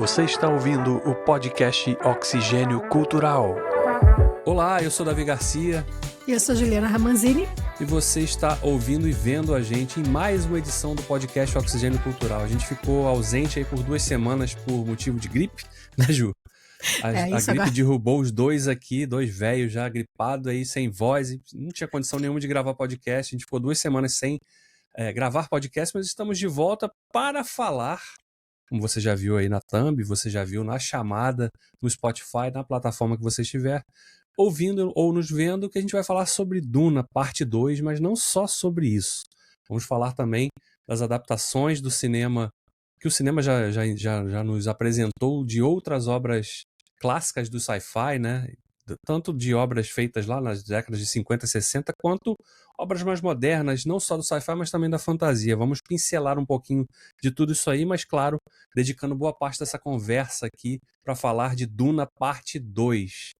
Você está ouvindo o podcast Oxigênio Cultural. Olá, eu sou Davi Garcia. E eu sou Juliana Ramanzini. E você está ouvindo e vendo a gente em mais uma edição do podcast Oxigênio Cultural. A gente ficou ausente aí por 2 semanas por motivo de gripe, né, Ju? A gripe agora derrubou os dois aqui, 2 velhos já gripados aí, sem voz. E não tinha condição nenhuma de gravar podcast. A gente ficou 2 semanas sem gravar podcast, mas estamos de volta para falar, como você já viu aí na Thumb, você já viu na chamada, no Spotify, na plataforma que você estiver ouvindo ou nos vendo, que a gente vai falar sobre Duna, parte 2, mas não só sobre isso. Vamos falar também das adaptações do cinema, que o cinema já nos apresentou de outras obras clássicas do sci-fi, né? Tanto de obras feitas lá nas décadas de 50 e 60, quanto obras mais modernas, não só do sci-fi, mas também da fantasia. Vamos pincelar um pouquinho de tudo isso aí, mas claro, dedicando boa parte dessa conversa aqui para falar de Duna, parte 2.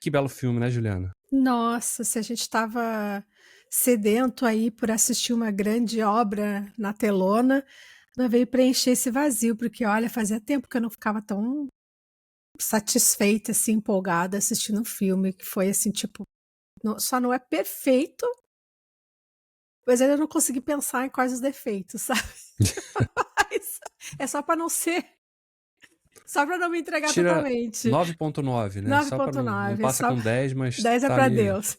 Que belo filme, né, Juliana? Nossa, se a gente estava sedento aí por assistir uma grande obra na telona, ela veio preencher esse vazio, porque olha, fazia tempo que eu não ficava tão satisfeita, assim, empolgada assistindo um filme, que foi assim, tipo, só não é perfeito, mas ainda não consegui pensar em quais os defeitos, sabe? Mas é só para não ser, só para não me entregar Tira totalmente. 9.9, né? Só para não 9.9, passa só com 10, mas 10 é tá para ali. Deus.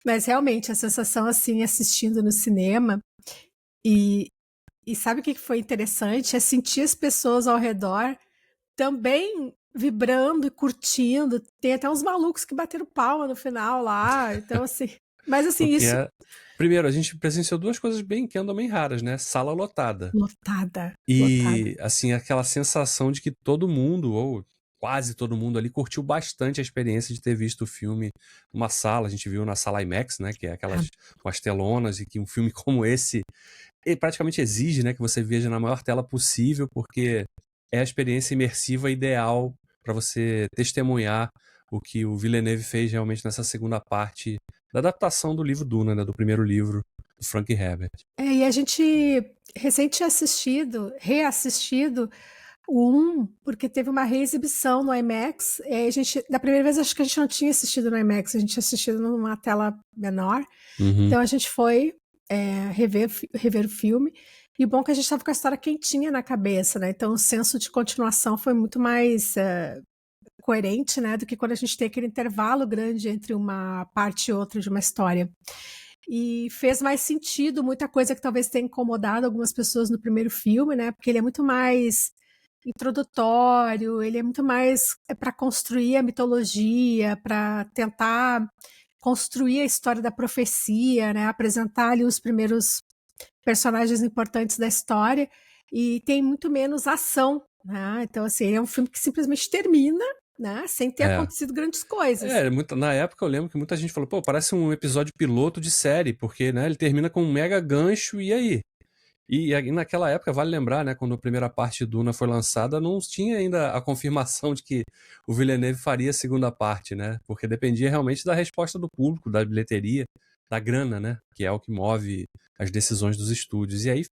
Mas realmente, a sensação assim, assistindo no cinema, e sabe o que foi interessante? É sentir as pessoas ao redor também vibrando e curtindo. Tem até uns malucos que bateram palma no final lá. Então, assim. Mas assim, Porque isso. Primeiro, a gente presenciou 2 coisas que andam bem raras, né? Sala lotada. Lotada. E, assim, aquela sensação de que todo mundo, ou quase todo mundo ali, curtiu bastante a experiência de ter visto o filme numa sala. A gente viu na sala IMAX, né? Que é aquelas com as telonas, e que um filme como esse praticamente exige, né, que você veja na maior tela possível, porque é a experiência imersiva ideal para você testemunhar o que o Villeneuve fez realmente nessa segunda parte da adaptação do livro Duna, né, do primeiro livro do Frank Herbert. E a gente recente reassistido o 1, porque teve uma reexibição no IMAX. Da primeira vez, acho que a gente não tinha assistido no IMAX, a gente tinha assistido numa tela menor. Então a gente foi rever o filme. E o bom é que a gente estava com a história quentinha na cabeça, né? Então o senso de continuação foi muito mais coerente, né? Do que quando a gente tem aquele intervalo grande entre uma parte e outra de uma história. E fez mais sentido muita coisa que talvez tenha incomodado algumas pessoas no primeiro filme, né? Porque ele é muito mais introdutório, ele é muito mais para construir a mitologia, para tentar construir a história da profecia, né? Apresentar ali os primeiros personagens importantes da história, e tem muito menos ação, né? Então, assim, é um filme que simplesmente termina, né? Sem ter acontecido grandes coisas. Na época eu lembro que muita gente falou, pô, parece um episódio piloto de série, porque, né, ele termina com um mega gancho, e aí? E naquela época, vale lembrar, né, quando a primeira parte de Duna foi lançada, não tinha ainda a confirmação de que o Villeneuve faria a segunda parte, né? Porque dependia realmente da resposta do público, da bilheteria, da grana, né? Que é o que move as decisões dos estúdios. E aí,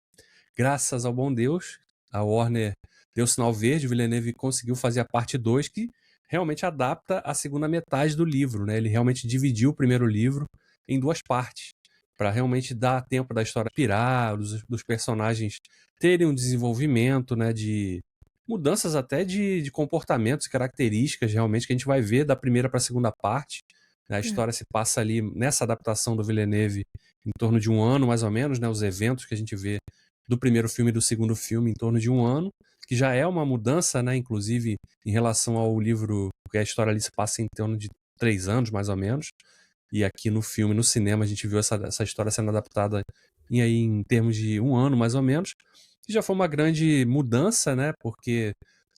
graças ao bom Deus, a Warner deu sinal verde, o Villeneuve conseguiu fazer a parte 2, que realmente adapta a segunda metade do livro, né? Ele realmente dividiu o primeiro livro em 2 partes, para realmente dar tempo da história pirar, dos personagens terem um desenvolvimento, né, de mudanças até de comportamentos e características realmente que a gente vai ver da primeira para a segunda parte. A história se passa ali nessa adaptação do Villeneuve em torno de 1 ano, mais ou menos, né, os eventos que a gente vê do primeiro filme e do segundo filme em torno de 1 ano, que já é uma mudança, né, inclusive em relação ao livro, porque a história ali se passa em torno de 3 anos, mais ou menos. E aqui no filme, no cinema, a gente viu essa história sendo adaptada em termos de 1 ano, mais ou menos. E já foi uma grande mudança, né? Porque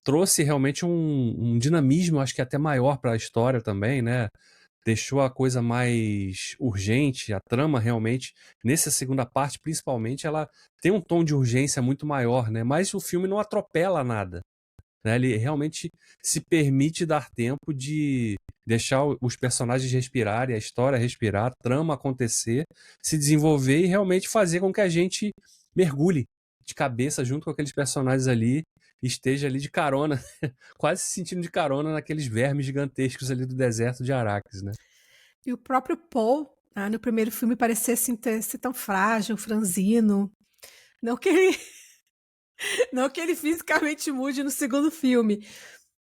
trouxe realmente um dinamismo, acho que até maior para a história também, né? Deixou a coisa mais urgente, a trama realmente, nessa segunda parte, principalmente, ela tem um tom de urgência muito maior, né? Mas o filme não atropela nada, né? Ele realmente se permite dar tempo de deixar os personagens respirarem, a história respirar, a trama acontecer, se desenvolver e realmente fazer com que a gente mergulhe de cabeça junto com aqueles personagens ali esteja ali de carona, quase se sentindo de carona naqueles vermes gigantescos ali do deserto de Arrakis, né? E o próprio Paul, no primeiro filme, parecia assim, ser tão frágil, franzino. Não que ele, não que ele fisicamente mude no segundo filme,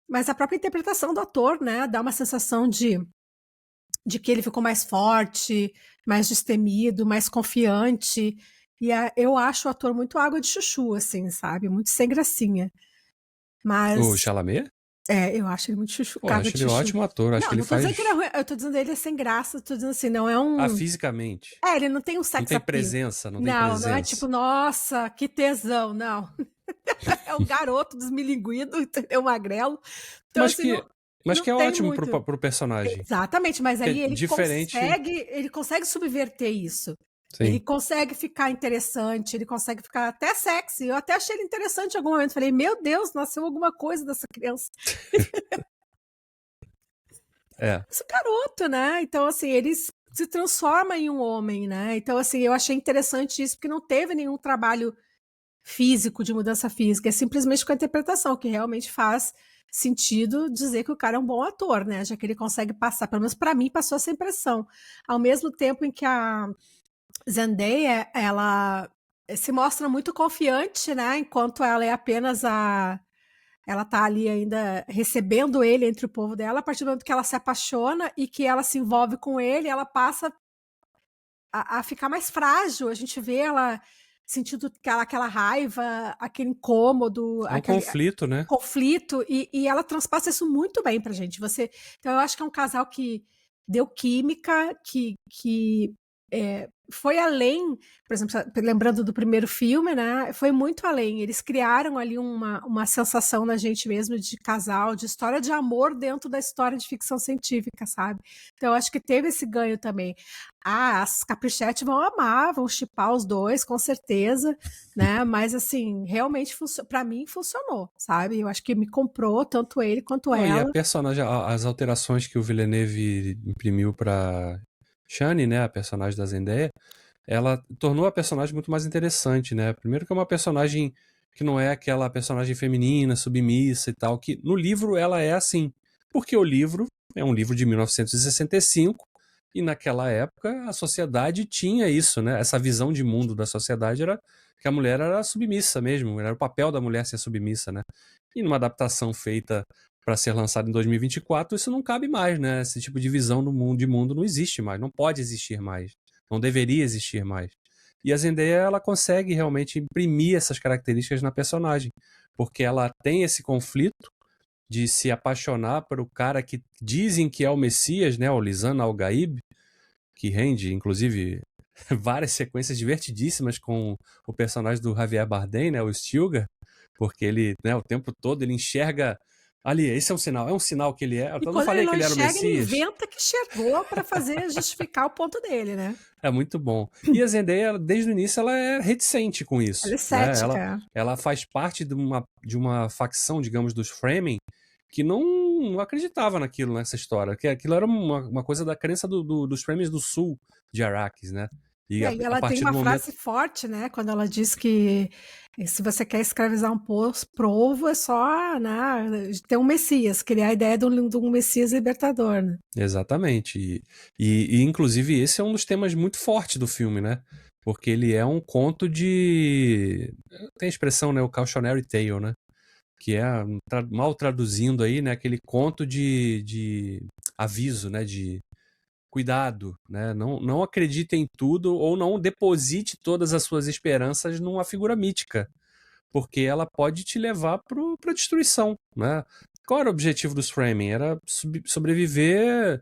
mas a própria interpretação do ator, né, dá uma sensação de que ele ficou mais forte, mais destemido, mais confiante. E eu acho o ator muito água de chuchu, assim, sabe? Muito sem gracinha. O Mas Chalamet? eu acho ele muito chuchu, Pô, água acho de ele um chuchu. ótimo ator. Acho Não, que ele não tô dizendo faz. que ele é ruim, eu tô dizendo ele é sem graça, tô dizendo assim, não é Ah, um. fisicamente. Ele não tem um Não sex tem appeal. presença, não tem Não, não é presença. tipo, nossa, que tesão, não. É um garoto desmilinguido, entendeu? Magrelo. Então, Mas assim, que, mas não que é tem ótimo muito. pro personagem. Exatamente, mas Que é aí diferente. ele consegue subverter isso. Ele Sim. consegue ficar interessante, ele consegue ficar até sexy. Eu até achei ele interessante em algum momento. Falei, meu Deus, nasceu alguma coisa dessa criança. É. Esse garoto, né? Então, assim, ele se transforma em um homem, né? Então, assim, eu achei interessante isso, porque não teve nenhum trabalho físico, de mudança física, é simplesmente com a interpretação, que realmente faz sentido dizer que o cara é um bom ator, né? Já que ele consegue passar, pelo menos para mim, passou essa impressão. Ao mesmo tempo em que a Zendaya, ela se mostra muito confiante, né? Enquanto ela é apenas ela tá ali ainda recebendo ele entre o povo dela, a partir do momento que ela se apaixona e que ela se envolve com ele, ela passa a ficar mais frágil. A gente vê ela sentindo aquela raiva, aquele incômodo, É um aquele conflito, né? conflito, e ela transpassa isso muito bem pra gente. Então eu acho que é um casal que deu química, que foi além, por exemplo, lembrando do primeiro filme, né? Foi muito além. Eles criaram ali uma sensação na gente mesmo de casal, de história de amor dentro da história de ficção científica, sabe? Então eu acho que teve esse ganho também. As Caprichetti vão amar, vão shippar os dois, com certeza, né? Mas assim, realmente para mim funcionou, sabe? Eu acho que me comprou tanto ele quanto Não, e a ela. personagem, as alterações que o Villeneuve imprimiu pra Shani, né, a personagem da Zendaya, ela tornou a personagem muito mais interessante, né? Primeiro que é uma personagem que não é aquela personagem feminina, submissa e tal, que no livro ela é assim. Porque o livro é um livro de 1965 e naquela época a sociedade tinha isso, né? Essa visão de mundo da sociedade era que a mulher era submissa mesmo, era o papel da mulher ser submissa, né? E numa adaptação feita para ser lançada em 2024, isso não cabe mais, né? Esse tipo de visão de mundo não existe mais, não pode existir mais, não deveria existir mais. E a Zendaya, ela consegue realmente imprimir essas características na personagem, porque ela tem esse conflito de se apaixonar por o cara que dizem que é o Messias, né? O Lisan Al-Gaib, que rende, inclusive, várias sequências divertidíssimas com o personagem do Javier Bardem, né? O Stilgar, porque ele, né, o tempo todo ele enxerga ali, esse é um sinal que ele é. E Eu não quando ele falei não que ele era o enxerga, ele Messias. inventa que chegou para fazer justificar o ponto dele, né? É muito bom. E a Zendaya, desde o início, ela é reticente com isso. Ela é Né? cética. Ela faz parte de uma facção, digamos, dos Fremen, que não acreditava naquilo, nessa história. Que aquilo era uma coisa da crença dos Fremen do sul de Arrakis, né? E E a ela tem partir do uma momento. frase forte, né? Quando ela diz que se você quer escravizar um povo, é só, né, ter um Messias, criar a ideia de um Messias libertador, né? Exatamente. Inclusive, esse é um dos temas muito fortes do filme, né? Porque ele é um conto de. Tem a expressão, né? O cautionary tale, né? Que é, mal traduzindo aí, né? Aquele conto de aviso, né? De cuidado, né? Não acredite em tudo ou não deposite todas as suas esperanças numa figura mítica, porque ela pode te levar para destruição, né? Qual era o objetivo dos Fremen? Era sobreviver,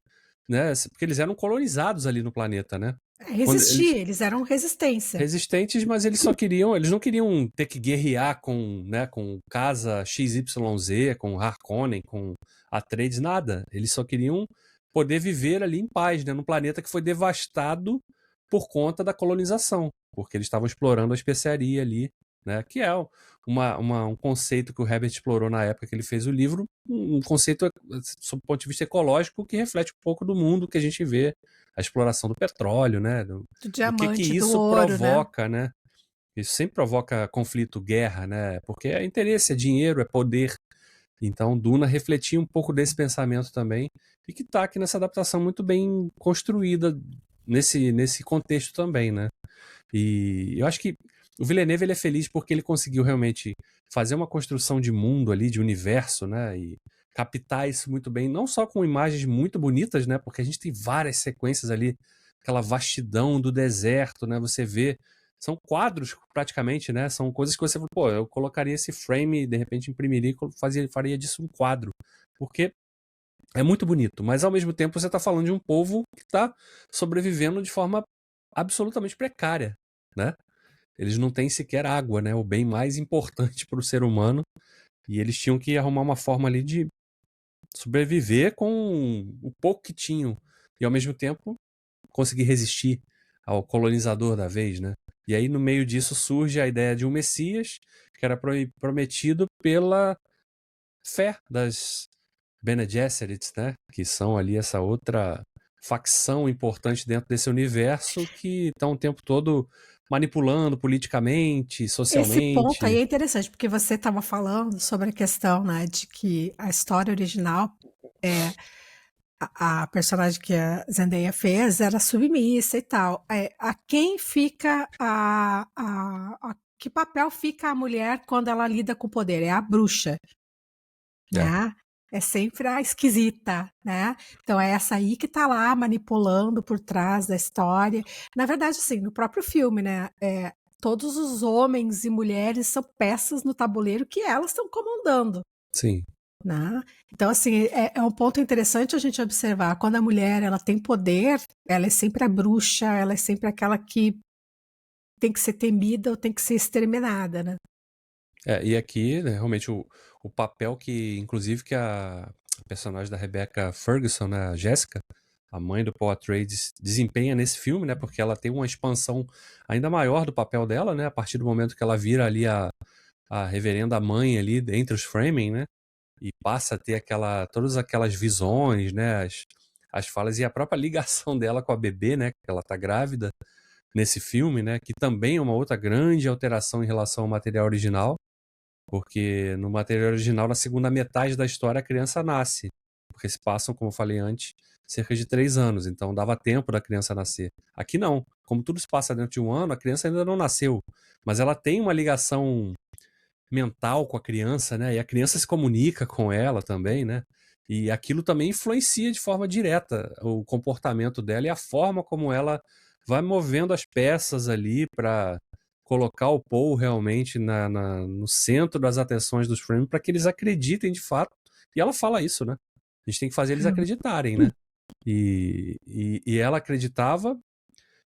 né? Porque eles eram colonizados ali no planeta, né? Resistir, eles eram resistência. Resistentes, mas eles não queriam ter que guerrear com, né, com casa XYZ, com Harkonnen, com Atreides, nada. Eles só queriam poder viver ali em paz, né, num planeta que foi devastado por conta da colonização, porque eles estavam explorando a especiaria ali, né, que é um conceito que o Herbert explorou na época que ele fez o livro, um conceito sob o ponto de vista ecológico que reflete um pouco do mundo que a gente vê, a exploração do petróleo, né, Do do que diamante, do isso ouro, né? provoca, né? Isso sempre provoca conflito, guerra, né? Porque é interesse, é dinheiro, é poder. Então, Duna refletia um pouco desse pensamento também, e que está aqui nessa adaptação muito bem construída nesse contexto também, né? E eu acho que o Villeneuve ele é feliz porque ele conseguiu realmente fazer uma construção de mundo ali, de universo, né? E captar isso muito bem, não só com imagens muito bonitas, né? Porque a gente tem várias sequências ali, aquela vastidão do deserto, né? Você vê, são quadros praticamente, né? São coisas que você fala, pô, eu colocaria esse frame, de repente imprimiria e faria disso um quadro. Porque é muito bonito, mas ao mesmo tempo você está falando de um povo que está sobrevivendo de forma absolutamente precária, né? Eles não têm sequer água, né? O bem mais importante para o ser humano. E eles tinham que arrumar uma forma ali de sobreviver com o pouco que tinham. E ao mesmo tempo conseguir resistir ao colonizador da vez, né? E aí no meio disso surge a ideia de um Messias que era prometido pela fé das Bene Gesserits, né? Que são ali essa outra facção importante dentro desse universo que estão o tempo todo manipulando politicamente, Esse ponto aí socialmente. é interessante, porque você estava falando sobre a questão, né, de que a história original é a personagem que a Zendaya fez era submissa e tal. A quem fica que papel fica a mulher quando ela lida com o poder? É a bruxa, É, né? É sempre a esquisita, né? Então é essa aí que tá lá manipulando por trás da história. Na verdade, assim, no próprio filme, né? Todos os homens e mulheres são peças no tabuleiro que elas estão comandando, sim. né? Então, assim, é um ponto interessante a gente observar. Quando a mulher ela tem poder, ela é sempre a bruxa, ela é sempre aquela que tem que ser temida ou tem que ser exterminada, né? E aqui, né, realmente, o papel que, inclusive, que a personagem da Rebecca Ferguson, né, a Jéssica, a mãe do Paul Atreides, desempenha nesse filme, né, porque ela tem uma expansão ainda maior do papel dela, né, a partir do momento que ela vira ali a reverenda mãe ali entre os framing, né, e passa a ter todas aquelas visões, né, as falas e a própria ligação dela com a bebê, né, que ela tá grávida nesse filme, né, que também é uma outra grande alteração em relação ao material original. Porque no material original, na segunda metade da história, a criança nasce. Porque se passam, como eu falei antes, cerca de 3 anos. Então dava tempo da criança nascer. Aqui não. Como tudo se passa dentro de um ano, a criança ainda não nasceu. Mas ela tem uma ligação mental com a criança, né? E a criança se comunica com ela também, né? E aquilo também influencia de forma direta o comportamento dela e a forma como ela vai movendo as peças ali para colocar o Paul realmente no centro das atenções dos frames para que eles acreditem de fato. E ela fala isso, né? A gente tem que fazer eles acreditarem, né? E ela acreditava,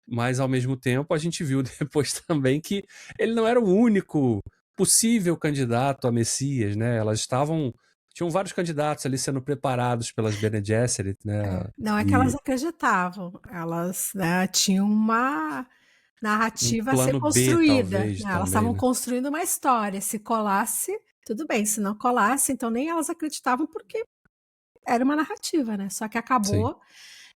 mas ao mesmo tempo a gente viu depois também que ele não era o único possível candidato a Messias, né? Tinham vários candidatos ali sendo preparados pelas Bene Gesserit, né? Não é que E elas acreditavam, elas, né, tinham uma um narrativa a ser plano B, construída, talvez, né? Elas também, estavam né? construindo uma história. Se colasse, tudo bem. Se não colasse, então nem elas acreditavam porque era uma narrativa, né? Só que Sim. acabou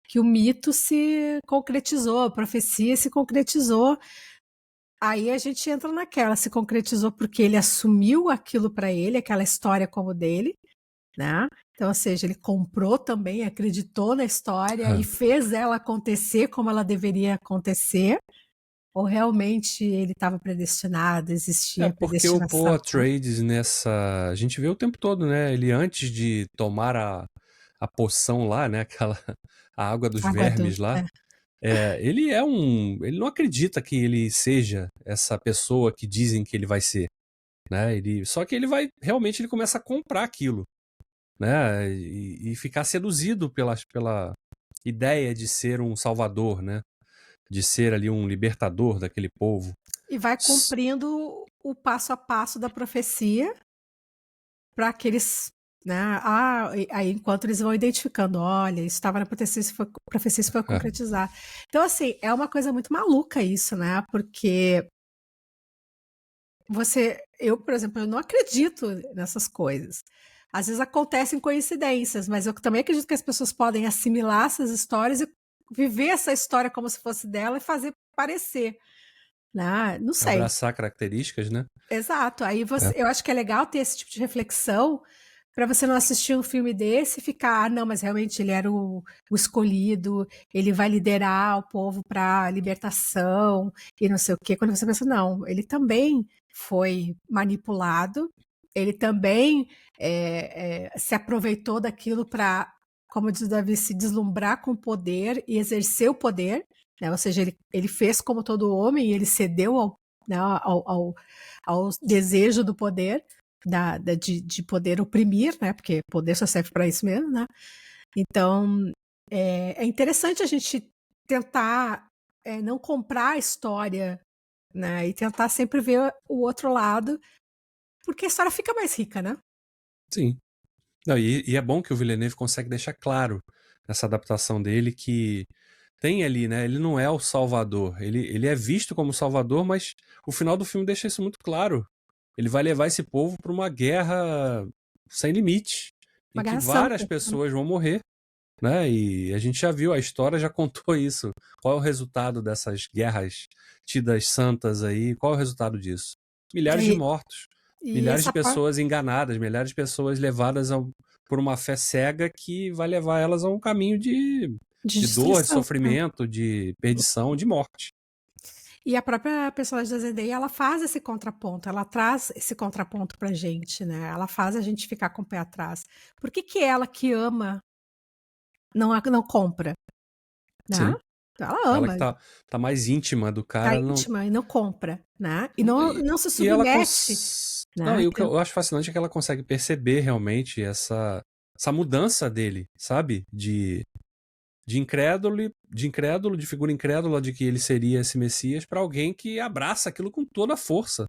que o mito se concretizou, a profecia se concretizou. Aí a gente entra naquela, se concretizou porque ele assumiu aquilo para ele, aquela história como dele, né? Então, ou seja, ele comprou também, acreditou na história e fez ela acontecer como ela deveria acontecer, ou realmente ele estava predestinado, É existia porque o Paul predestinação, né? Atreides A gente vê o tempo todo, né? Ele antes de tomar a poção lá, né? A água dos Água do, vermes lá. Ele não acredita que ele seja essa pessoa que dizem que ele vai ser, né? Só que realmente ele começa a comprar aquilo, né? E ficar seduzido pela ideia de ser um salvador, né? De ser ali um libertador daquele povo. E vai cumprindo o passo a passo da profecia para aqueles, né? Aí enquanto eles vão identificando, olha, isso estava na profecia, isso foi concretizar. Então, assim, é uma coisa muito maluca isso, né? Porque eu, por exemplo, eu não acredito nessas coisas. Às vezes acontecem coincidências, mas eu também acredito que as pessoas podem assimilar essas histórias e viver essa história como se fosse dela e fazer parecer. né? Não sei. Abraçar características, né? Exato. Aí eu acho que é legal ter esse tipo de reflexão para você não assistir um filme desse e ficar, não, mas realmente ele era o escolhido, ele vai liderar o povo para a libertação e não sei o quê. Quando você pensa, não, ele também foi manipulado, ele também se aproveitou daquilo para, como diz o Davi, se deslumbrar com o poder e exercer o poder, né? Ou seja, ele fez como todo homem e ele cedeu ao desejo do poder, de poder oprimir, né? Porque poder só serve para isso mesmo, né? Então, é interessante a gente tentar não comprar a história, né? E tentar sempre ver o outro lado, porque a história fica mais rica, né? Sim. Não, e é bom que o Villeneuve consegue deixar claro nessa adaptação dele que tem ali, né? Ele não é o Salvador. Ele é visto como Salvador, mas o final do filme deixa isso muito claro. Ele vai levar esse povo para uma guerra sem limite, em Uma que guerra várias santa. pessoas vão morrer, né? E a gente já viu, a história já contou isso. Qual é o resultado dessas guerras tidas santas aí? Qual é o resultado disso? Milhares de E, mortos, e milhares de essa parte pessoas enganadas, milhares de pessoas levadas por uma fé cega que vai levar elas a um caminho de de dor, de destruição. sofrimento, de perdição, de morte. E a própria personagem da Zendaya, ela faz esse contraponto, ela traz esse contraponto pra gente, né? Ela faz a gente ficar com o pé atrás. Por que ela que ama não compra, né? Sim. Ela Ela ama, que tá mais íntima do tá cara. Não, íntima e não compra, né? E não se e ela submete, Não, né? e o que eu acho fascinante é que ela consegue perceber realmente essa mudança dele, sabe? De figura incrédula de que ele seria esse Messias para alguém que abraça aquilo com toda a força,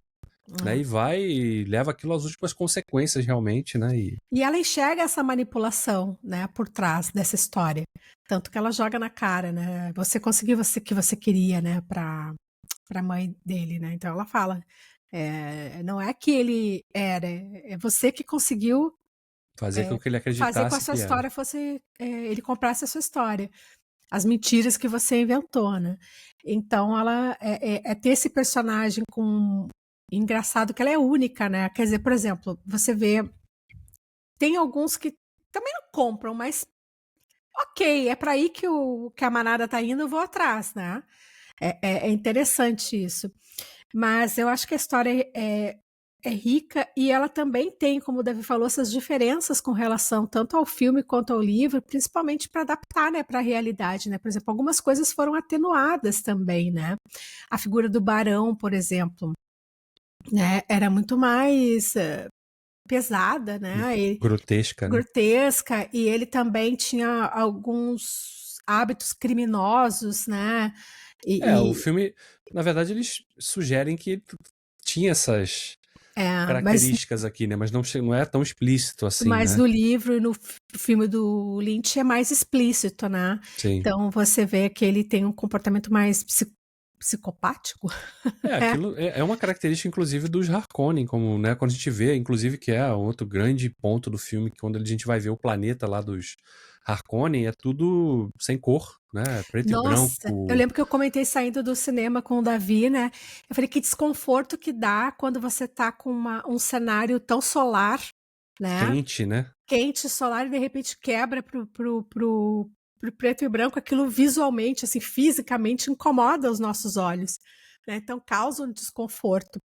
né? E vai e leva aquilo às últimas consequências realmente, né? E ela enxerga essa manipulação, né, por trás dessa história. Tanto que ela joga na cara, né? Você conseguiu o que você queria, né, para mãe dele, né? Então ela fala, não é que ele era, é você que conseguiu fazer com que ele fazer com a acreditasse sua que era. história fosse, ele comprasse a sua história, as mentiras que você inventou, né? Então ela é ter esse personagem com engraçado que ela é única, né? Quer dizer, por exemplo, você vê tem alguns que também não compram, mas ok, é para aí que a manada tá indo, eu vou atrás, né? É interessante isso. Mas eu acho que a história é rica e ela também tem, como o Davi falou, essas diferenças com relação tanto ao filme quanto ao livro, principalmente para adaptar, né, para a realidade, né? Por exemplo, algumas coisas foram atenuadas também, né? A figura do barão, por exemplo, né, era muito mais pesada, né? Grotesca, né? Grotesca, e ele também tinha alguns hábitos criminosos, né? O E, filme, na verdade, eles sugerem que tinha essas mas, características aqui, né? Mas não é tão explícito assim, mas né? no livro e no filme do Lynch é mais explícito, né? Sim. Então você vê que ele tem um comportamento mais psicopático. Aquilo é uma característica, inclusive, dos Harkonnen, como, né, quando a gente vê, inclusive, que é outro grande ponto do filme, que quando a gente vai ver o planeta lá dos Harkonnen, é tudo sem cor, né? Preto e Nossa, eu branco, lembro que eu comentei saindo do cinema com o Davi, né? Eu falei que desconforto que dá quando você tá com um cenário tão solar, né? quente, né? Quente, solar, e de repente quebra pro preto e branco, aquilo visualmente, assim, fisicamente incomoda os nossos olhos, né? Então causa um desconforto.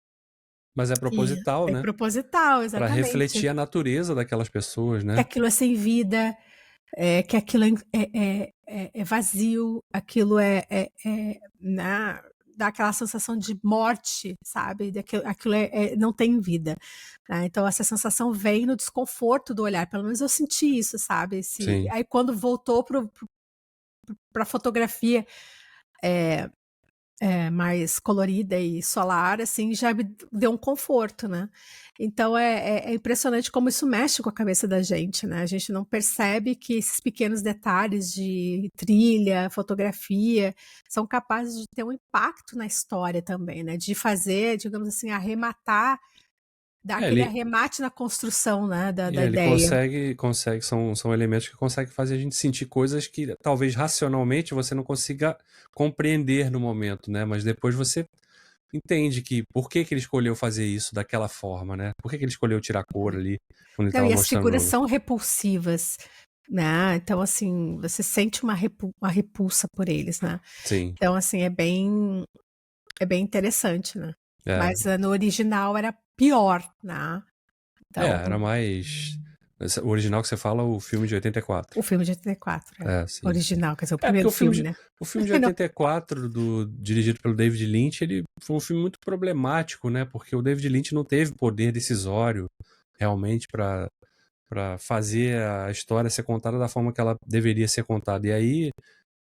Mas é E proposital, é né? proposital, Para exatamente. refletir a natureza daquelas pessoas, Que né? aquilo é sem vida, que aquilo é vazio, aquilo dá aquela sensação de morte, sabe? Aquilo não tem vida. Né? Então, essa sensação vem no desconforto do olhar. Pelo menos eu senti isso, sabe? Sim. Aí, quando voltou para a fotografia mais colorida e solar, assim, já me deu um conforto, né? Então é impressionante como isso mexe com a cabeça da gente, né? A gente não percebe que esses pequenos detalhes de trilha, fotografia, são capazes de ter um impacto na história também, né? De fazer, digamos assim, arrematar, dar aquele Ele, arremate na construção, né, da ele ideia. consegue, são elementos que conseguem fazer a gente sentir coisas que talvez racionalmente você não consiga compreender no momento, né? Mas depois você entende que por que ele escolheu fazer isso daquela forma, né? Por que ele escolheu tirar a cor ali quando ele Não, estava e as figuras mostrando? são repulsivas, né? Então, assim, você sente uma repulsa por eles, né? Sim, Então, assim, é bem interessante, né? é. Mas no original era pior, né? Então, Era mais. O original que você fala, o filme de 84. o filme de 84, Sim, sim. original, quer dizer, o É, porque primeiro filme, né? o filme de Não, 84, dirigido pelo David Lynch, ele foi um filme muito problemático, né? Porque o David Lynch não teve poder decisório realmente para fazer a história ser contada da forma que ela deveria ser contada. E aí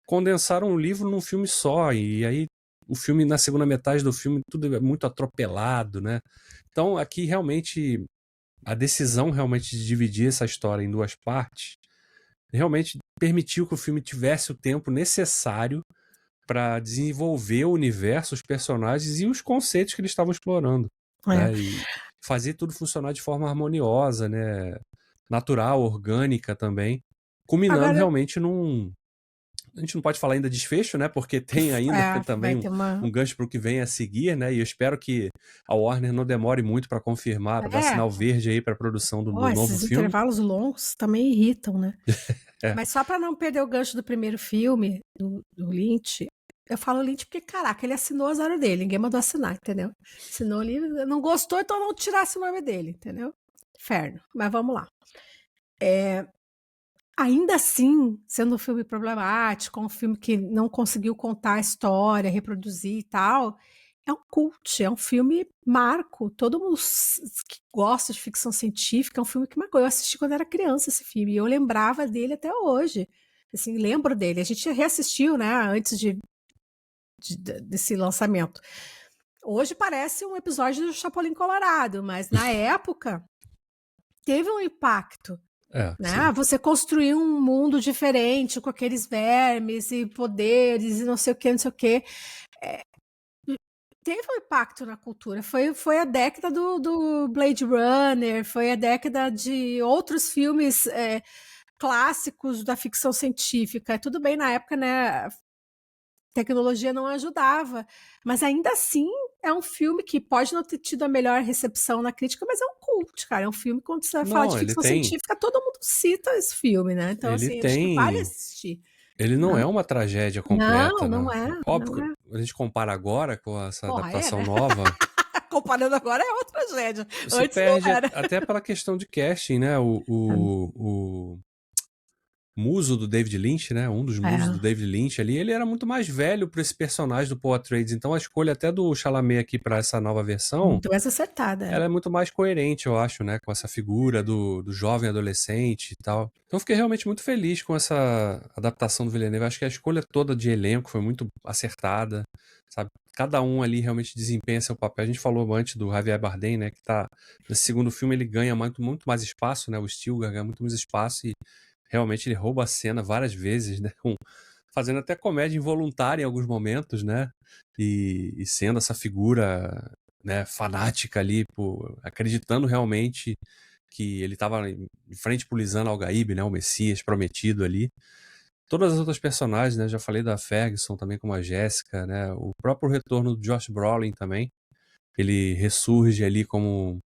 condensaram o livro num filme só, e aí o filme, na segunda metade do filme, tudo é muito atropelado, né? Então aqui realmente a decisão realmente de dividir essa história em duas partes realmente permitiu que o filme tivesse o tempo necessário para desenvolver o universo, os personagens e os conceitos que eles estavam explorando, é. né? E fazer tudo funcionar de forma harmoniosa, né? Natural, orgânica também, culminando Agora, realmente num. A gente não pode falar ainda desfecho, né? Porque tem ainda também vai ter uma. um gancho para o que vem a seguir, né? E eu espero que a Warner não demore muito para confirmar, para dar É, sinal verde aí para a produção do novo esses filme. intervalos longos também irritam, né? É, Mas só para não perder o gancho do primeiro filme, do Lynch, eu falo Lynch porque, caraca, ele assinou o zero dele, ninguém mandou assinar, entendeu? Assinou ali, não gostou, então não tirasse o nome dele, entendeu? Inferno. Mas vamos lá. Ainda assim, sendo um filme problemático, um filme que não conseguiu contar a história, reproduzir e tal, é um cult, é um filme marco. Todo mundo que gosta de ficção científica, é um filme que marcou. Eu assisti quando era criança esse filme e eu lembrava dele até hoje. Assim, lembro dele. A gente reassistiu, né, antes desse lançamento. Hoje parece um episódio do Chapolin Colorado, mas na época teve um impacto, né? sim. Você construir um mundo diferente com aqueles vermes e poderes e não sei o que, não sei o que. Teve um impacto na cultura. Foi a década do Blade Runner, foi a década de outros filmes clássicos da ficção científica. Tudo bem, na época, né? Tecnologia não ajudava, mas ainda assim é um filme que pode não ter tido a melhor recepção na crítica, mas é um cult, cara. É um filme que quando você fala Não, de ficção científica, todo mundo cita esse filme, né? Então, ele assim, acho que vale tem, assistir. ele não Né? é uma tragédia Não, completa, né? não é, Óbvio não que é. a gente compara agora com essa Porra, é, adaptação né? nova, Comparando agora é outra tragédia. você Antes não perde era. até pela questão de casting, né? O muso do David Lynch, né? Um dos musos do É. David Lynch ali, ele era muito mais velho para esse personagem do Paul Atreides. Então a escolha até do Chalamet aqui para essa nova versão, Muito mais acertada. ela é muito mais coerente, eu acho, né? Com essa figura do jovem adolescente e tal. Então eu fiquei realmente muito feliz com essa adaptação do Villeneuve. Acho que a escolha toda de elenco foi muito acertada, sabe? Cada um ali realmente desempenha seu papel. A gente falou antes do Javier Bardem, né? Que tá nesse segundo filme ele ganha muito mais espaço, né? O Stilgar ganha muito mais espaço e realmente ele rouba a cena várias vezes, né? Fazendo até comédia involuntária em alguns momentos, né? E sendo essa figura, né, fanática ali, acreditando realmente que ele estava em frente pro Lisan Al-Gaib, né, o Messias prometido ali. Todas as outras personagens, né, já falei da Ferguson também como a Jéssica, né, o próprio retorno do Josh Brolin também, ele ressurge ali como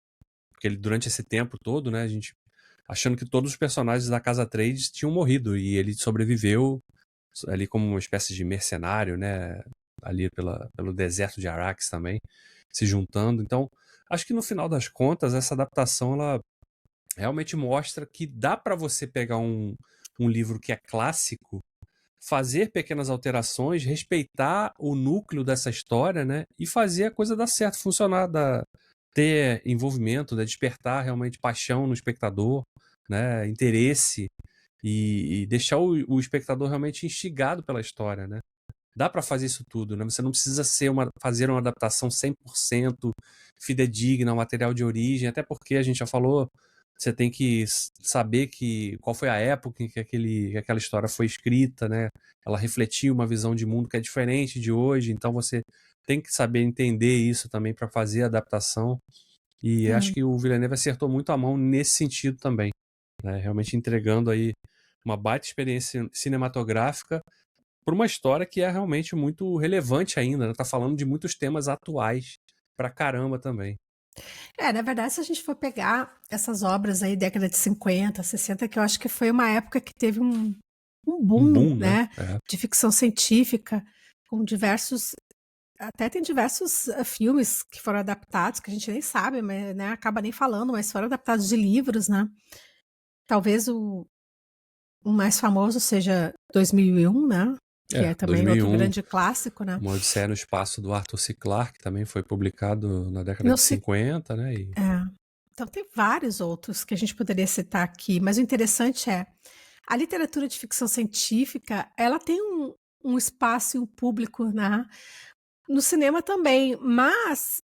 porque ele durante esse tempo todo, né, a gente achando que todos os personagens da Casa Trades tinham morrido e ele sobreviveu ali como uma espécie de mercenário, né, ali pelo deserto de Arax também, se juntando. Então, acho que no final das contas, essa adaptação, ela realmente mostra que dá para você pegar um livro que é clássico, fazer pequenas alterações, respeitar o núcleo dessa história, né, e fazer a coisa dar certo, funcionar, ter envolvimento, né, despertar realmente paixão no espectador, né, interesse e deixar o espectador realmente instigado pela história, né? Dá para fazer isso tudo, né? Você não precisa fazer uma adaptação 100% fidedigna ao material de origem, até porque a gente já falou, você tem que saber qual foi a época em que aquela história foi escrita, né? Ela refletia uma visão de mundo que é diferente de hoje, então você tem que saber entender isso também para fazer a adaptação. E acho que o Villeneuve acertou muito a mão nesse sentido também, né? Realmente entregando aí uma baita experiência cinematográfica por uma história que é realmente muito relevante ainda, né? Tá falando de muitos temas atuais pra caramba também. Na verdade, se a gente for pegar essas obras aí, década de 50, 60, que eu acho que foi uma época que teve um Um boom, boom, né? né, de ficção científica, com até tem diversos filmes que foram adaptados, que a gente nem sabe, mas, né, acaba nem falando, mas foram adaptados de livros, né? Talvez o mais famoso seja 2001, né? Que é também 2001, outro grande clássico, né? Uma Odisseia no Espaço do Arthur C. Clarke, que também foi publicado na década de 50, né? Então tem vários outros que a gente poderia citar aqui, mas o interessante é, a literatura de ficção científica, ela tem um espaço e um público, né? No cinema também, mas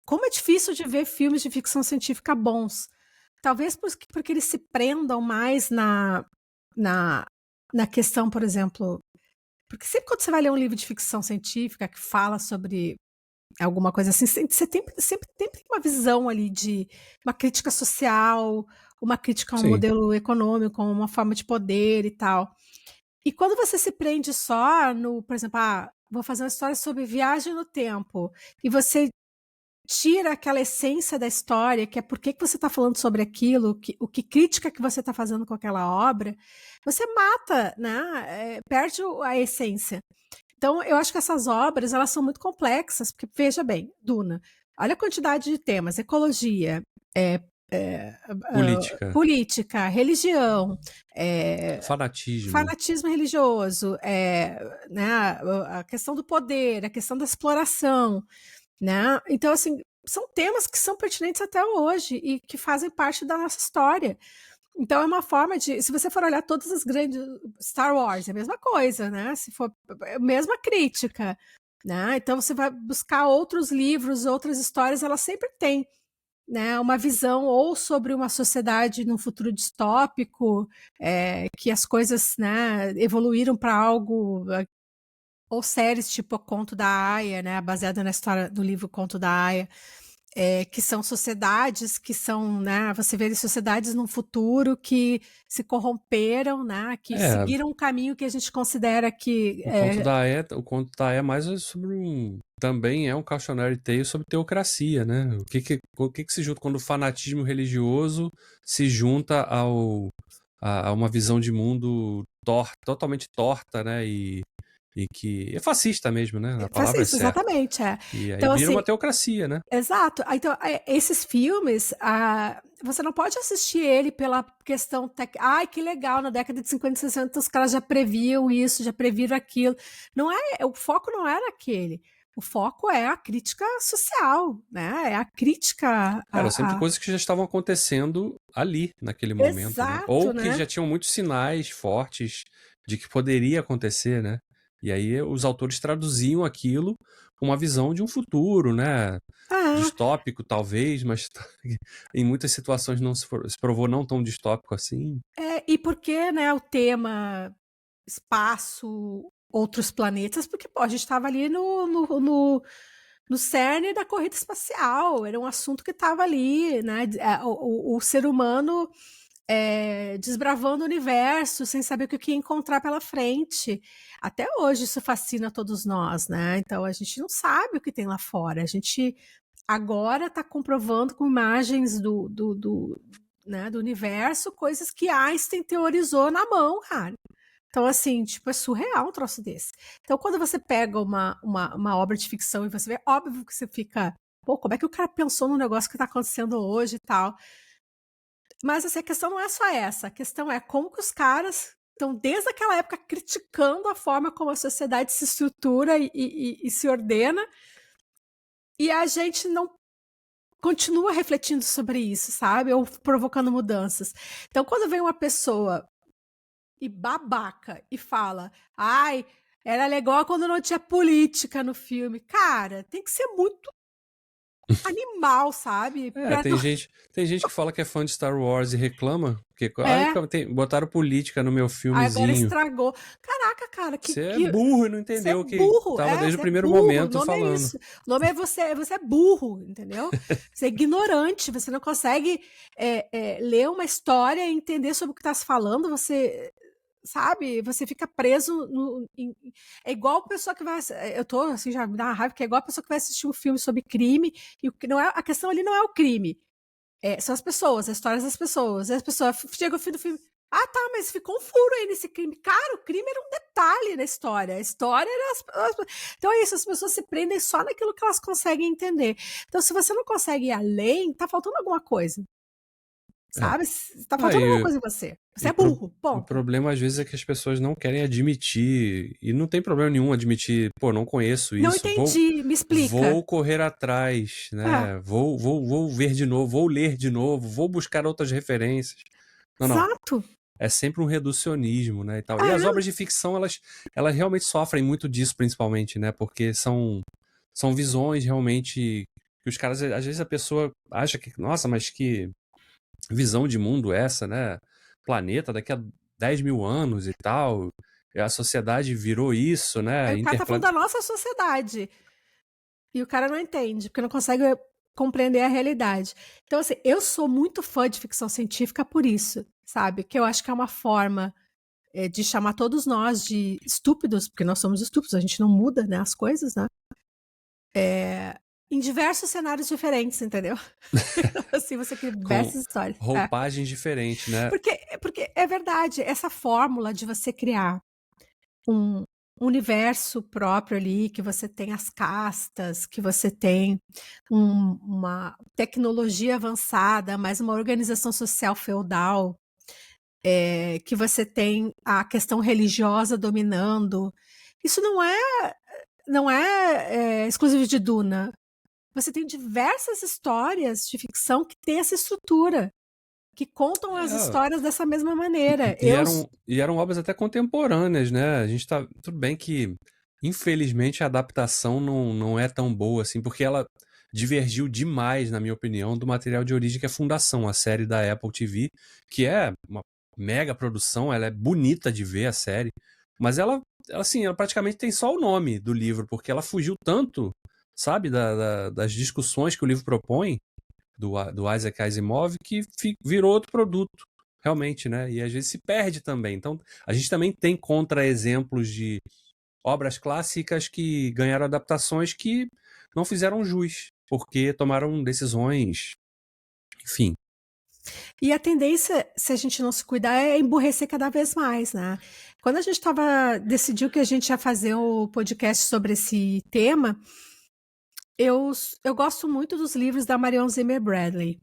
como é difícil de ver filmes de ficção científica bons. Talvez porque eles se prendam mais na questão, por exemplo, porque sempre quando você vai ler um livro de ficção científica que fala sobre alguma coisa assim, você sempre tem uma visão ali de uma crítica social, uma crítica a um modelo econômico, uma forma de poder e tal. E quando você se prende só no, por exemplo, vou fazer uma história sobre viagem no tempo, e você tira aquela essência da história, que é por que você está falando sobre aquilo, o que crítica que você está fazendo com aquela obra, você mata, né? Perde a essência. Então, eu acho que essas obras, elas são muito complexas, porque, veja bem, Duna, olha a quantidade de temas, ecologia, política, religião, fanatismo religioso, né, a questão do poder, a questão da exploração, né? Então, assim, são temas que são pertinentes até hoje e que fazem parte da nossa história. Então é uma forma de, se você for olhar todas as grandes, Star Wars é a mesma coisa, né? Se for a mesma crítica, né? Então você vai buscar outros livros, outras histórias, ela sempre tem, né, uma visão ou sobre uma sociedade num futuro distópico, que as coisas, né, evoluíram para algo, ou séries tipo O Conto da Aia, né, baseada na história do livro Conto da Aia, que são sociedades que são, né, você vê sociedades num futuro que se corromperam, né, que seguiram um caminho que a gente considera que... O Conto da Aia é mais sobre também é um cautionary tale sobre teocracia, né? O que se junta quando o fanatismo religioso se junta a uma visão de mundo totalmente torta, né? E que é fascista mesmo, né? A palavra fascista, é certa. Exatamente, E aí então, vira assim, uma teocracia, né? Exato. Então, esses filmes, você não pode assistir ele pela questão ai, que legal, na década de 50 e 60 os caras já previam isso, já previram aquilo. Não é, o foco não era aquele. O foco é a crítica social, né? É a crítica... Eram sempre coisas que já estavam acontecendo ali, naquele momento, Exato, né? Ou que né? já tinham muitos sinais fortes de que poderia acontecer, né? E aí os autores traduziam aquilo com uma visão de um futuro, né? Distópico, talvez, mas em muitas situações não se provou não tão distópico assim. E por que, né, o tema espaço, outros planetas? Porque, pô, a gente estava ali no cerne da corrida espacial, era um assunto que estava ali, né? O ser humano desbravando o universo sem saber o que ia encontrar pela frente. Até hoje isso fascina todos nós, né? Então a gente não sabe o que tem lá fora. A gente agora está comprovando com imagens né, do universo coisas que Einstein teorizou na mão, cara. Então, assim, tipo, é surreal um troço desse. Então, quando você pega uma obra de ficção e você vê, óbvio que você fica, pô, como é que o cara pensou no negócio que está acontecendo hoje e tal? Mas, assim, a questão não é só essa. A questão é como que os caras estão, desde aquela época, criticando a forma como a sociedade se estrutura e se ordena, e a gente não continua refletindo sobre isso, sabe? Ou provocando mudanças. Então, quando vem uma pessoa e babaca e fala, ai, era legal quando não tinha política no filme. Cara, tem que ser muito animal, sabe? Tem gente que fala que é fã de Star Wars e reclama, porque botaram política no meu filmezinho. Agora estragou. Caraca, cara, você é burro e não entendeu o que tava desde o primeiro momento falando. O nome é isso. O nome é você é burro, entendeu? Você é ignorante, você não consegue ler uma história e entender sobre o que está se falando, você sabe? Você fica preso é igual a pessoa que vai. Eu tô assim, já me dá uma raiva, que é igual a pessoa que vai assistir um filme sobre crime, e o que não é, a questão ali não é o crime. São as pessoas, as histórias das pessoas. Aí as pessoas chegam ao fim do filme. Ah, tá, mas ficou um furo aí nesse crime. Cara, o crime era um detalhe na história. A história era. Então é isso, as pessoas se prendem só naquilo que elas conseguem entender. Então, se você não consegue ir além, tá faltando alguma coisa. Sabe? Tá faltando alguma coisa em você. Você é burro. O problema, às vezes, é que as pessoas não querem admitir. E não tem problema nenhum admitir, pô, não conheço isso. Não entendi, me explica. Vou correr atrás, né? Vou ver de novo, vou ler de novo, vou buscar outras referências. Exato. Não. É sempre um reducionismo, né? E tal. E as obras de ficção, elas realmente sofrem muito disso, principalmente, né? Porque são visões realmente que os caras, às vezes a pessoa acha que, nossa, mas que visão de mundo essa, né? Planeta daqui a 10 mil anos e tal. A sociedade virou isso, né? O cara tá falando da nossa sociedade. E o cara não entende, porque não consegue compreender a realidade. Então, assim, eu sou muito fã de ficção científica por isso, sabe? Que eu acho que é uma forma de chamar todos nós de estúpidos, porque nós somos estúpidos, a gente não muda, né, as coisas, né? Em diversos cenários diferentes, entendeu? Assim, você cria diversas histórias. Roupagens diferentes, né? Porque é verdade, essa fórmula de você criar um universo próprio ali, que você tem as castas, que você tem uma tecnologia avançada, mas uma organização social feudal, que você tem a questão religiosa dominando. Isso não é exclusivo de Duna. Você tem diversas histórias de ficção que têm essa estrutura, que contam as histórias dessa mesma maneira. E eram obras até contemporâneas, né? A gente tá. Tudo bem que, infelizmente, a adaptação não é tão boa assim, porque ela divergiu demais, na minha opinião, do material de origem que é Fundação, a série da Apple TV, que é uma mega produção, ela é bonita de ver a série, mas ela praticamente tem só o nome do livro, porque ela fugiu tanto, sabe, das discussões que o livro propõe, do Isaac Asimov, que virou outro produto, realmente, né? E às vezes se perde também. Então, a gente também tem contra-exemplos de obras clássicas que ganharam adaptações que não fizeram jus, porque tomaram decisões, enfim. E a tendência, se a gente não se cuidar, é emburrecer cada vez mais, né? Quando a gente decidiu que a gente ia fazer o podcast sobre esse tema, eu gosto muito dos livros da Marion Zimmer Bradley.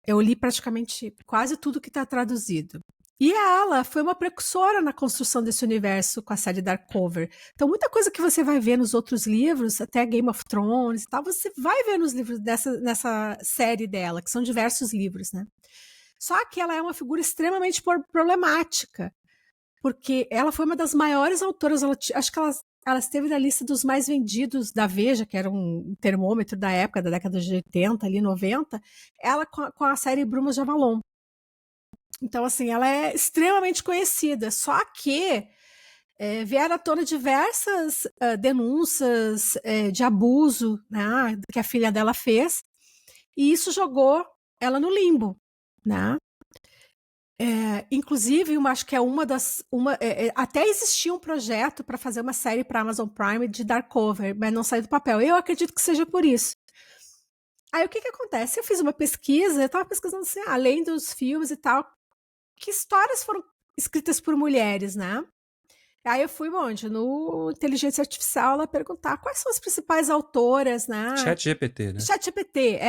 Eu li praticamente quase tudo que está traduzido. E ela foi uma precursora na construção desse universo com a série Darkover. Então, muita coisa que você vai ver nos outros livros, até Game of Thrones e tal, você vai ver nos livros nessa série dela, que são diversos livros, né? Só que ela é uma figura extremamente problemática, porque ela foi uma das maiores autoras, acho que ela esteve na lista dos mais vendidos da Veja, que era um termômetro da época, da década de 80, ali 90, ela com a série Brumas de Avalon. Então, assim, ela é extremamente conhecida, só que vieram à tona diversas denúncias de abuso, né, que a filha dela fez, e isso jogou ela no limbo, né? Inclusive, acho que é até existia um projeto para fazer uma série para Amazon Prime de Darkover, mas não saiu do papel. Eu acredito que seja por isso. Aí o que acontece? Eu fiz uma pesquisa, eu estava pesquisando assim, além dos filmes e tal, que histórias foram escritas por mulheres, né? Aí eu fui onde? No Inteligência Artificial, lá perguntar quais são as principais autoras, né? ChatGPT, né? ChatGPT,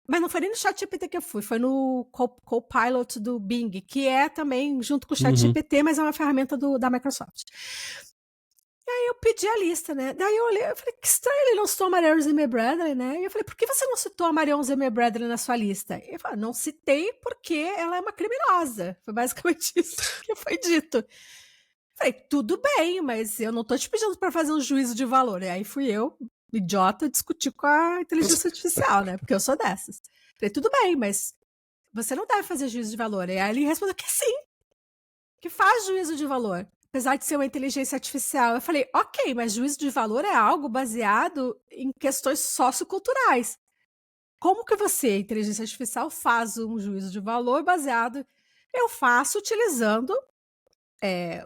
Mas não foi nem no ChatGPT que eu fui, foi no Copilot do Bing, que é também junto com o ChatGPT, mas é uma ferramenta da Microsoft. E aí eu pedi a lista, né? Daí eu olhei, eu falei, que estranho, ele não citou a Marion Zimmer Bradley, né? E eu falei, por que você não citou a Marion Zimmer Bradley na sua lista? E eu falei, não citei porque ela é uma criminosa. Foi basicamente isso que foi dito. Eu falei, tudo bem, mas eu não tô te pedindo para fazer um juízo de valor. E aí fui eu, idiota, discutir com a inteligência artificial, né? Porque eu sou dessas. Falei, tudo bem, mas você não deve fazer juízo de valor. E aí ele respondeu que sim, que faz juízo de valor, apesar de ser uma inteligência artificial. Eu falei, ok, mas juízo de valor é algo baseado em questões socioculturais. Como que você, inteligência artificial, faz um juízo de valor baseado? Eu faço utilizando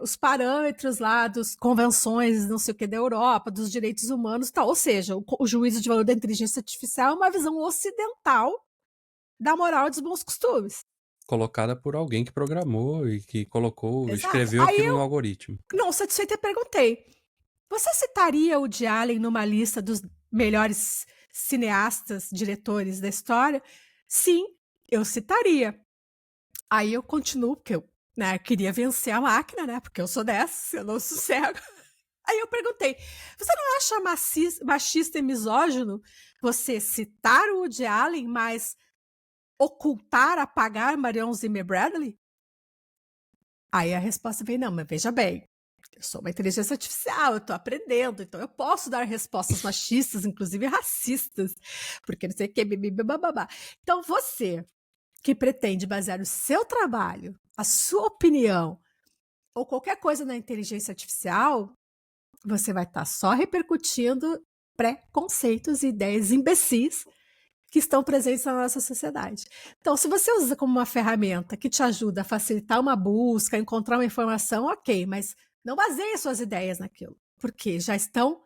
os parâmetros lá dos convenções, não sei o que, da Europa, dos direitos humanos e tal. Ou seja, o juízo de valor da inteligência artificial é uma visão ocidental da moral e dos bons costumes. Colocada por alguém que programou e que colocou, Exato. escreveu aquilo no algoritmo. Não satisfeita, eu perguntei: você citaria o Woody Allen numa lista dos melhores cineastas, diretores da história? Sim, eu citaria. Aí eu continuo, porque eu queria vencer a máquina, né? Porque eu sou dessa, eu não sossego. Aí eu perguntei: você não acha machista e misógino você citar o Woody Allen, mas ocultar, apagar Marion Zimmer Bradley? Aí a resposta veio: não, mas veja bem, eu sou uma inteligência artificial, eu tô aprendendo, então eu posso dar respostas machistas, inclusive racistas, porque não sei o que, bababá. Então você que pretende basear o seu trabalho, a sua opinião ou qualquer coisa na inteligência artificial, você vai estar só repercutindo preconceitos e ideias imbecis que estão presentes na nossa sociedade. Então, se você usa como uma ferramenta que te ajuda a facilitar uma busca, a encontrar uma informação, ok, mas não baseie suas ideias naquilo, porque já estão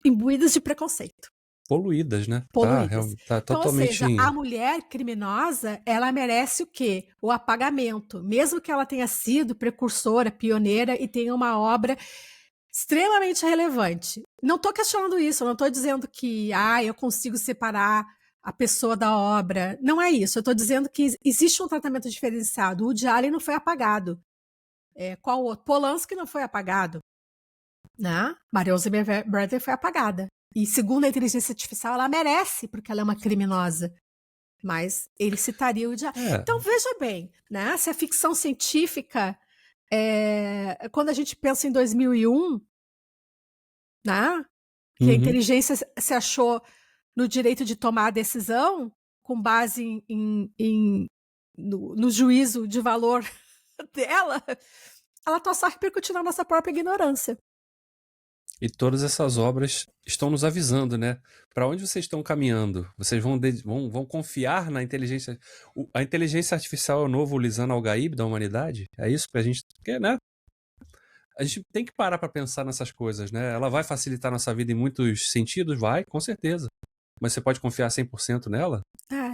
imbuídas de preconceito. Poluídas, né? Poluídas. Tá Então, totalmente... ou seja, a mulher criminosa, ela merece o quê? O apagamento, mesmo que ela tenha sido precursora, pioneira e tenha uma obra extremamente relevante. Não estou questionando isso, não estou dizendo que eu consigo separar a pessoa da obra. Não é isso. Eu estou dizendo que existe um tratamento diferenciado. O Woody Allen não foi apagado. Qual outro? Polanski não foi apagado. Né? Marion Zimmer Bradley foi apagada. E segundo a inteligência artificial, ela merece, porque ela é uma criminosa. Mas ele citaria o Woody Allen. Então, veja bem, né? Se a ficção científica... quando a gente pensa em 2001, né? Que a inteligência se achou no direito de tomar a decisão com base no juízo de valor dela, ela está só repercutindo a nossa própria ignorância. E todas essas obras estão nos avisando, né? Para onde vocês estão caminhando? Vocês vão confiar na inteligência... A inteligência artificial é o novo Lisan Al-Gaib da humanidade? É isso que a gente... né? A gente tem que parar para pensar nessas coisas, né? Ela vai facilitar nossa vida em muitos sentidos? Vai, com certeza. Mas você pode confiar 100% nela?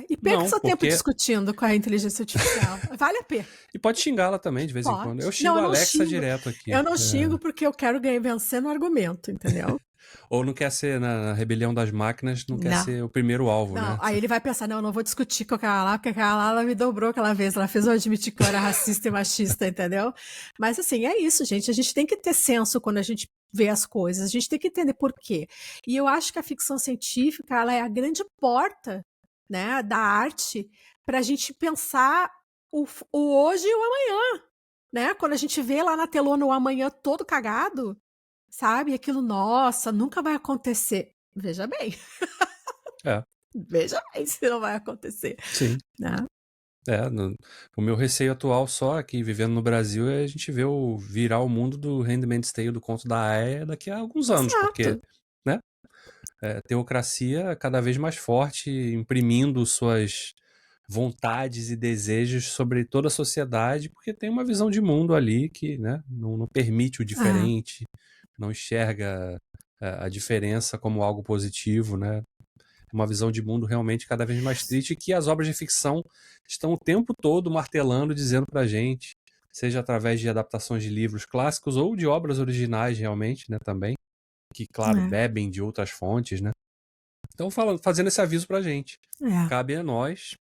E perca seu tempo discutindo com a inteligência artificial. Vale a pena. E pode xingá-la também, de vez em quando. Eu xingo a Alexa direto aqui. Eu não xingo porque eu quero vencer no argumento, entendeu? Ou não quer ser na rebelião das máquinas, não quer ser o primeiro alvo, né? Aí ele vai pensar, não, não vou discutir com aquela lá, porque aquela lá ela me dobrou aquela vez, ela fez eu admitir que eu era racista e machista, entendeu? Mas assim, é isso, gente, a gente tem que ter senso quando a gente vê as coisas, a gente tem que entender por quê. E eu acho que a ficção científica, ela é a grande porta, né, da arte para a gente pensar o hoje e o amanhã, né? Quando a gente vê lá na telona o amanhã todo cagado, sabe? Aquilo, nossa, nunca vai acontecer. Veja bem. Veja bem se não vai acontecer. Sim. Né? O meu receio atual só aqui, vivendo no Brasil, é a gente ver virar o mundo do Handmaid's Tale, do conto da Aya, daqui a alguns anos. Exato. Porque, né? Teocracia cada vez mais forte, imprimindo suas vontades e desejos sobre toda a sociedade, porque tem uma visão de mundo ali que, né, não permite o diferente, não enxerga a diferença como algo positivo, né? Uma visão de mundo realmente cada vez mais triste, que as obras de ficção estão o tempo todo martelando, dizendo pra gente, seja através de adaptações de livros clássicos ou de obras originais realmente, né, também, que, claro, bebem de outras fontes, né? Então, fazendo esse aviso pra gente. Cabe a nós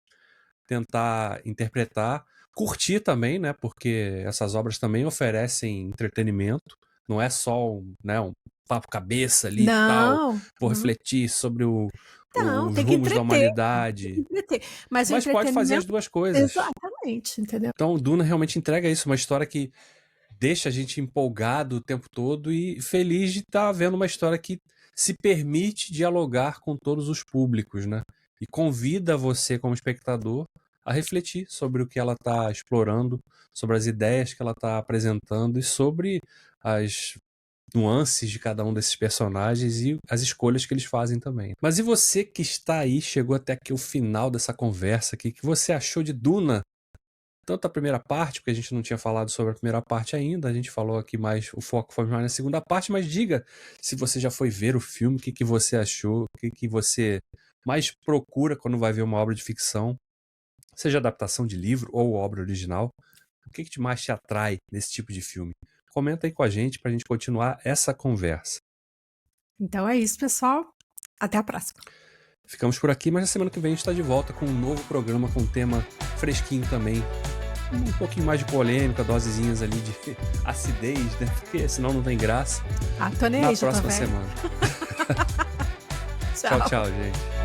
tentar interpretar, curtir também, né? Porque essas obras também oferecem entretenimento. Não é só um papo cabeça ali e tal, por refletir sobre os rumos da humanidade. Mas pode fazer as duas coisas. Exatamente, entendeu? Então, Duna realmente entrega isso, uma história que deixa a gente empolgado o tempo todo e feliz de estar vendo uma história que se permite dialogar com todos os públicos, né? E convida você, como espectador, a refletir sobre o que ela está explorando, sobre as ideias que ela está apresentando e sobre as nuances de cada um desses personagens e as escolhas que eles fazem também. Mas e você que está aí, chegou até aqui o final dessa conversa aqui, o que você achou de Duna? tanto a primeira parte, porque a gente não tinha falado sobre a primeira parte ainda, a gente falou aqui mais, o foco foi mais na segunda parte, mas diga se você já foi ver o filme, o que você achou, o que você mais procura quando vai ver uma obra de ficção, seja adaptação de livro ou obra original, o que mais te atrai nesse tipo de filme? Comenta aí com a gente pra gente continuar essa conversa. Então é isso, pessoal. Até a próxima. Ficamos por aqui, mas na semana que vem a gente está de volta com um novo programa com um tema fresquinho também. Um pouquinho mais de polêmica, dosezinhas ali de acidez, né? Porque senão não tem graça. Tô nem aí, Na já tô próxima velha. semana. Tchau, tchau, gente.